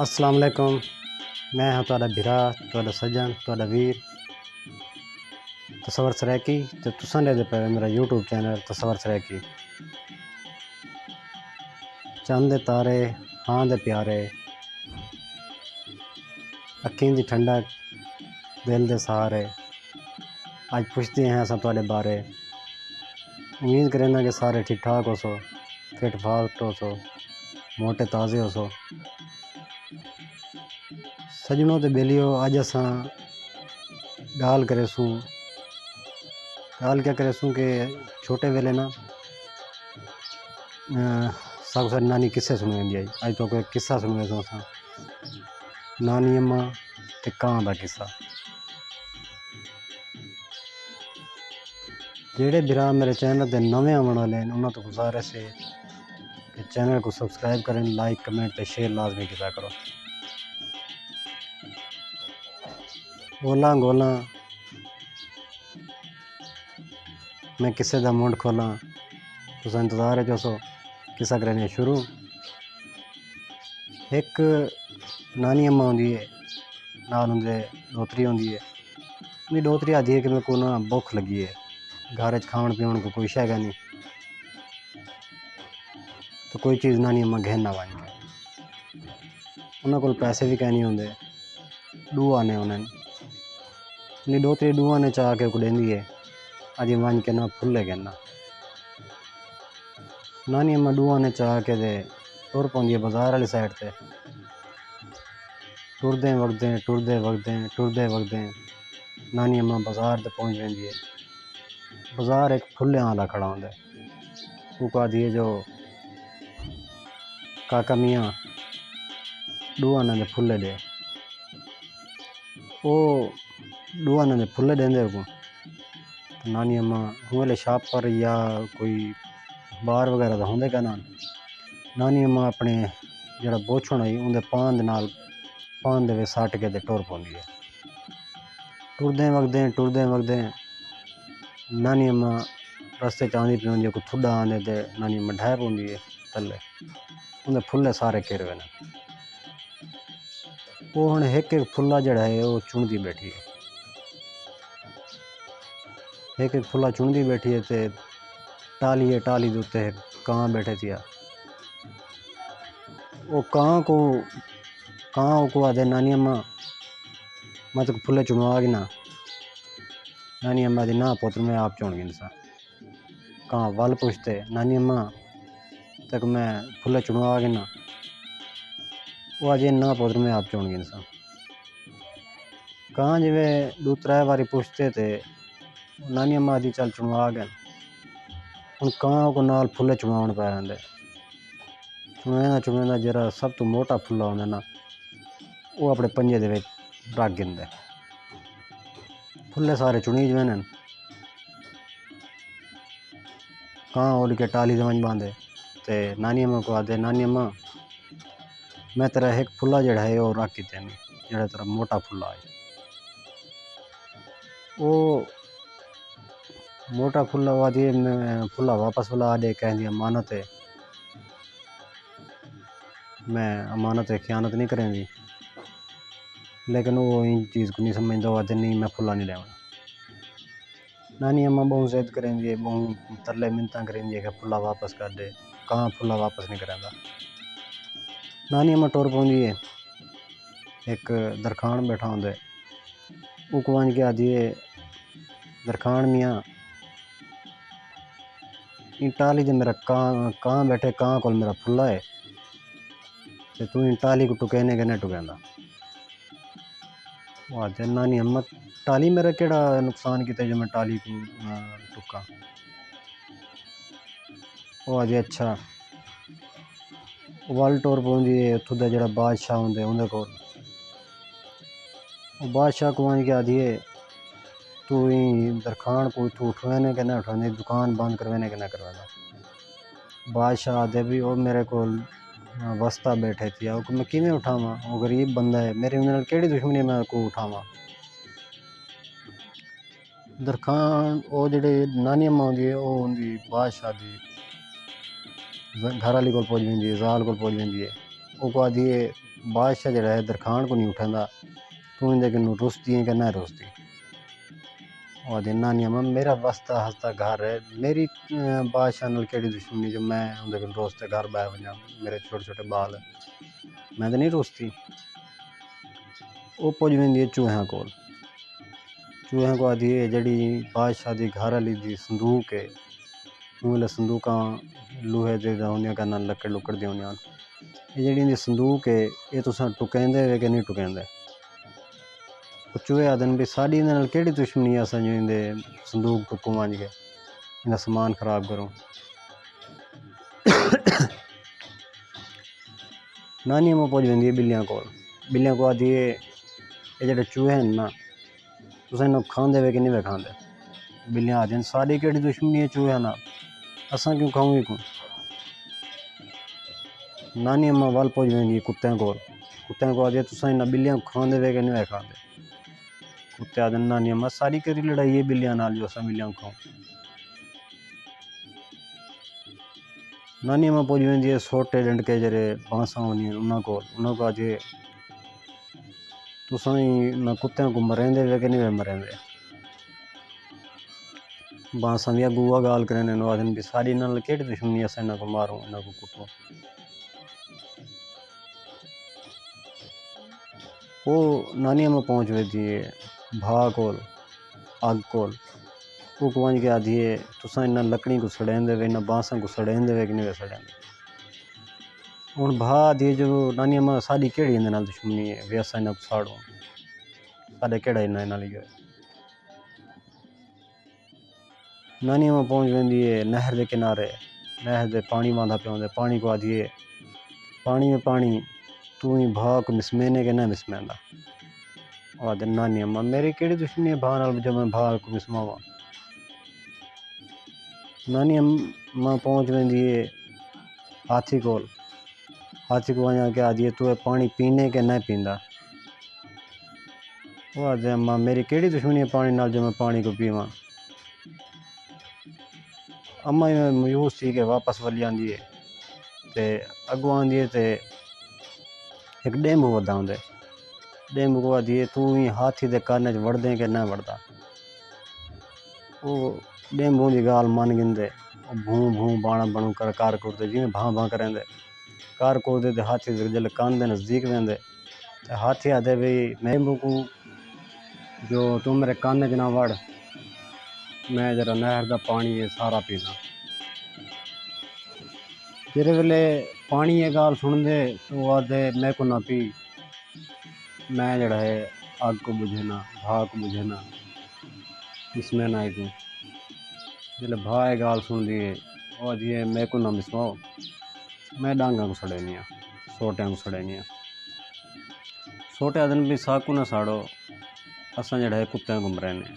अस्सलाम वालेकुम। मैं हाँ तुहाडा भिरा, तुहाडा सज्जन, तुहाडा वीर तसव्वुर सरैकी ते तुसां दे पे मेरा यूट्यूब चैनल तसव्वुर सरैकी। चंद दे तारे, हां दे प्यारे, अक्खीं दी ठंडक, दिल दे सहारे। अज पुछदे हैं असां तुहाडे बारे। उम्मीद करेंदा कि सारे ठीक ठाक हो सो, फिट फाट हो सो, मोटे ताज़े हो सो। सजनों ते बेलियो, अज असां गाल करेसूं क्या करेसूं कि छोटे वेले ना साकू सारी नानी किस्से सुनवेंदी आई। अज तो कोई किस्सा सुनवेसूं असां, नानी अम्मा ते कां दा किस्सा। जेड़े बिरा मेरे चैनल ते नवे आवन वाले हैं उन्हां तो गुजारिश है कि चैनल को सब्सक्राइब करें, लाइक कमेंट ते शेयर लाजमी किया करो। ओला गोला मैं किस्से दा मुंड खोलां, तुस इंतज़ार है चो किस्सा करने शुरू। एक नानी अम्मा होंदी है, नाल उंदे दोतरी होंदी है। मेरी दोतरी आखदी है कि मेरे को ना भुख लगी है, घर च खाण पीण को कोई शै नहीं, तो कोई चीज़ नानी अम्मा घेन ना वन के। उन्होंने कोल पैसे भी कहनी होंगे, 2 आने उन्हें मेरी दोतरी 2 आने चाह के देंदी है, अजी वन के ना फुल्ले कहना। नानी अम्मा 2 आने चाह के दे तुर पौंदी है बाजार वाली साइड से। टुरदे वगदे नानी अम्मा बाजार ते पहुँच जाती है। बाजार एक फुल्ले आला खड़ा होंगे, वो कहती है जो काका मियाँ 2 आने दे फुल्ले दे। वो 2 आने दे फुल्ले देंदे को नानी अम्मा हुए शाप पर या कोई बार वगैरह तो होंगे क्या ना। नानी अम्मा अपने जरा बोछण होई उनके पान दे नाल पान दे सट के टुर पौंदी है। टुरदे वगदे नानी अम्मा रस्ते च आंदी पी होंदी है, कोई थुड्डा आंदे ते नानी अम्मा ढह पौंदी है थल्ले, उनके फुल्ले सारे घिर ने। वो हुण एक फुल्ला जड़ा है वो चुनदी बैठी है, एक फुल्ला चुनदी बैठी है ते टाली दे उत्ते कां बैठे थिया। वो कां को आदे नानी अम्मा मैं तो फुल्ले चुनवा गी ना। नानी अम्मा दी ना पुत्र मैं आप चुन गिनसा। कां वल पुछते नानी अम्मा तक मैं फुल्ले चुनवा गी ना। वो अजे ना पुत्र मैं आप चुन गिनसा। कां जिवें 2-3 बारी पुछते थे नानी अम्मा दी चल चुनवा गए। हुण कां को नाल फुल्ले चुनवाउण पै रहिंदे। चुनवेंदा जरा सब तो मोटा फुल्ला होंदा ना वो अपने पंजे दे विच रख गिनदे। फुल्ले सारे चुनी जवेन। कां उड़ के टाली दे वंज बांधे ते नानी अम्मा को आदे नानी अम्मा मैं तेरा एक फुल्ला जड़ा है वो रख के देनी, जड़ा तेरा मोटा फुल्ला है। वो मोटा फुल्ला आदि फुल्ला वापस वाला आदे कहंदी अमानत है, मैं अमानत है खयानत नहीं करेंगी। लेकिन वो इन चीज़ को नहीं समझता, वो आदे नहीं मैं फुल्ला नहीं लेना। नानी अम्मा बहुत जिद करेंदी है, बहुत तरले मिन्नतां करेंदी है कि फुल्ला वापस कर दे। कहाँ फुल्ला वापस नहीं करेंदा। नानी अम्मा टुर पौंदी है, एक दरखान बैठा होंदे वो वंज के आदि है दरखान मियाँ इन टाली दे मेरा कां बैठे, कां कोल मेरा फुल्ला है ते तू इन टाली को टुकेने के नहीं टुकेंदा। वो आदे नानी अम्मा टाली मेरा केड़ा नुकसान किया जो मैं टाली को टुका। वो आदि अच्छा वल टुर पौंदी है उत्थों दा जेड़ा बादशाह होंदे उंदे कोल। वो बादशाह को वंज के आदि है तू दरखान को तू उठवाने के ना उठवाने, दुकान बंद करवाने के ना करवाना। बादशाह आदे भी वो मेरे को वस्ता बैठे थी वो मैं किमें उठावा, वो गरीब बंदा है, मेरे उन्हें केड़ी दुश्मनी मैं को उठावा। दरखान वो जेड़े नानी अम्मा होंदी है वो होंदी बादशाह दी घर वाली कोल पहुंच वेंदी है, जाल कोल पहुंच वेंदी है। वो को आदि है बादशाह जड़ा है दरखान को नहीं उठांदा, तू इंदे कन्नू रुसदी है कि ना रुसदी। और आदे नानी अम्मा मेरा वसता हसता घर है, मेरी बादशाह नाल केड़ी दुश्मनी जो मैं उंदे कन्नै रोज़ घर बाहर वजां, मेरे छोटे छोटे बाल, मैं तो नहीं रुसदी। वो पुज वेंदी है चूह्यां कोल, चूह्यां को आदि है जड़ी बादशाह दी घर आली दी संदूक है, उंगले संदूकां लोहे दे होंदियां कन्नै लक्कड़ लुक्कड़ दी होंदियां। ये जड़ी इंदी संदूक है ये तुसां टुकेंदे वे कि नहीं टुकेंदे। चूहे आदन भी साड़ी इंदे नाल केड़ी दुश्मनी असां जो इंदे संदूक टुकूं वंज के इंदा समान खराब करूं। नानी अम्मा पुज वेंदी है बिल्लियां कोल, बिल्लियां को आदि ये जेह्ड़े चूहे न ना तुसें इन्हूं खांदे वे कि नहीं वे खांदे। बिल्लियां आखदियां साड़ी केड़ी दुश्मनी है चूहे नाल, असां क्यों खाऊं इकूं। नानी अम्मा वल पुज वेंदी है कुत्तें कोल, कुत्तें को आखदियां तुसें इन्हां बिल्लियां खांदे वे कि नहीं वे खांदे। कुत्ते आखदे नानी अम्मा सारी केड़ी लड़ाई है बिल्लियां नाल जो असां बिल्लियां खाऊं। नानी अम्मा पुज वेंदी है सोटे डंडके जेह्ड़े बांसां होंदियां उन्हां कोल, उन्हां को आखदी तुसां इन्हां कुत्तें को मरेंदे वे कि नहीं वे मरेंदे। बांसां दी अगुआ गाल करेंदे न, आखदे भी सारी इन्हां नाल केड़ी दुश्मनी असां इन्हां को मारूं इन्हां को कुटूं। वो नानी अम्मा पहुंच वेंदी है भा कोल, अग कोल, वो वंज के आखदी है तुसां इन्हां लकड़ी को सड़ेंदे वे, इन्हां बांसां को सड़ेंदे वे कि नहीं वे सड़ेंदे। हुण भा आखदी है जो नानी अम्मा साडी केड़ी इंदे नाल दुश्मनी है वे असां इन्हां को साड़ूं, साडे केड़ा इन्हां नाल इहो है। नानी अम्मा पहुंच वेंदी है नहर के किनारे, नहर दे पानी वांदा पिया होंदा, पानी को आखदी है पानी में पानी तू ही भा को मिसमेने के ना मिसमेंदा। आखदे नानी अम्मा मेरी केड़ी दुश्मनी है भा नाल जो मैं भा को मिसमावां। नानी अम्मा पहुंच वेंदी है हाथी कोल, हाथी को वंजा के आखदी है तू पानी पीने के ना पींदा। वो आखदे अम्मा मेरी केड़ी दुश्मनी है पानी नाल जो मैं पानी को पीवां। अम्मा मायूस थी के वापस वली आंदी है ते अगों आंदी है ते एक डेंबू वधा होंदे, डेंबू को आखदी है तू ही हाथी दे काने च वड़दे के ना वड़दा। वो डेंबू दी गाल मन गिंदे भूं भूं बाणा बनू कर कार कुरदे जिवें भां भां करेंदे कार कुरदे ते हाथी जेल्ले कान दे नज़दीक वेंदे ते हाथी आखदे भी डेंबू को जो तू मेरे काने च ना वड़, मैं जरा नहर दा पानी है सारा पीना। जिस वेले पानी ये गाल सुनदे तो आखदे मैं को ना पी, मैं जड़ा है अग को बुझे ना भा को बुझे ना इसमें ना आइकूं। जिसले भा ये गाल सुनदी है वो आखदी है मैं को ना मिसवाओ, मैं डांगा को सड़ेनी आ, सोटियां को सड़ेनी आ। सोटे आखदे भी साकू ना साड़ो, असां जड़ा है कुत्तें को मरेने।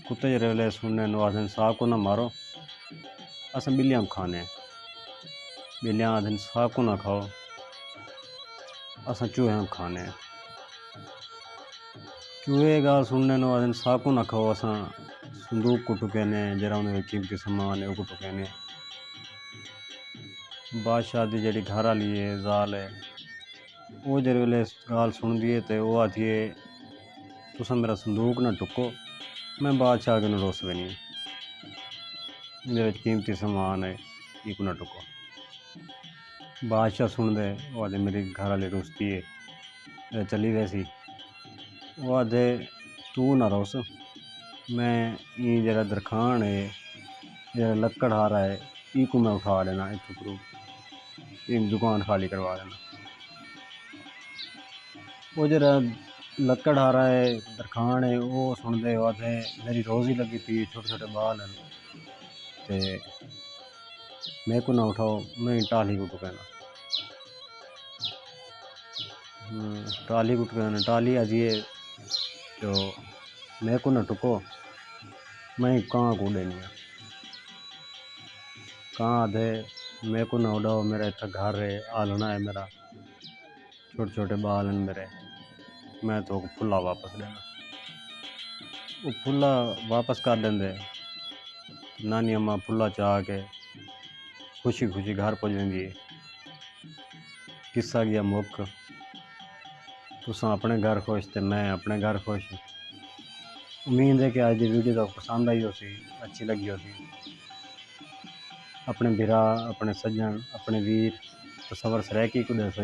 कुत्ते जिस वेले सुनने वो आखदे साकू ना मारो, असां बिल्लियां को खाने। बिल्लियां आखदे साकू ना खाओ, असां चूह्यां को खाने। चूहे गाल सुनने नो आखदे साकू ना खाओ, असां संदूक को टुकेने जरा उन्हें कीमती सामान है वो टुकेने। बादशाह दी जेह्ड़ी घर आली है जाल है वो जिस वेले गाल सुनदी है तो वो आखदी है तुसां मेरा संदूक ना टुको, मैं बादशाह कन्नै रुस वेनी, मेरे कीमती समान है इको ना टुको। बादशाह सुनदे वो आखदे मेरी घर आली रुसदी है चली वैसी। वो आखदे तू ना रुस, मैं ये जरा दरखान है जरा लक्कड़ हारा है इको मैं उठा लेना इत्थों करूँ, एक दुकान खाली करवा देना। वो जरा लक्कड़ हारा है दरखान है वो सुनदे आखदे मेरी रोज़ी लगी पी, छोटे छोटे बाल हैं ते मैं को ना उठाओ, मैं टाली को टुकेना। टाली को टुकेना, टाली आखदी है तो मैं को ना टुको, मैं कां को उड़ेनी आ। कां आखदे मैं को ना उड़ाओ, मेरा इतना घर है आलना है, मेरा छोटे छोटे बाल हैं मेरे, मैं तो फुल्ला वापस देना। वो फुल्ला वापस कर देंदे, नानी अम्मा फुल्ला चाह के खुशी खुशी घर पहुँच वेंदी है। किस्सा गया मुक। तुसां अपने घर खुश ते मैं अपने घर खुश। उम्मीद है कि आज की वीडियो तो पसंद आई होसी, अच्छी लगी होसी। अपने बिरा, अपने सज्जन, अपने वीर तसवर से रह की कुछ दसो।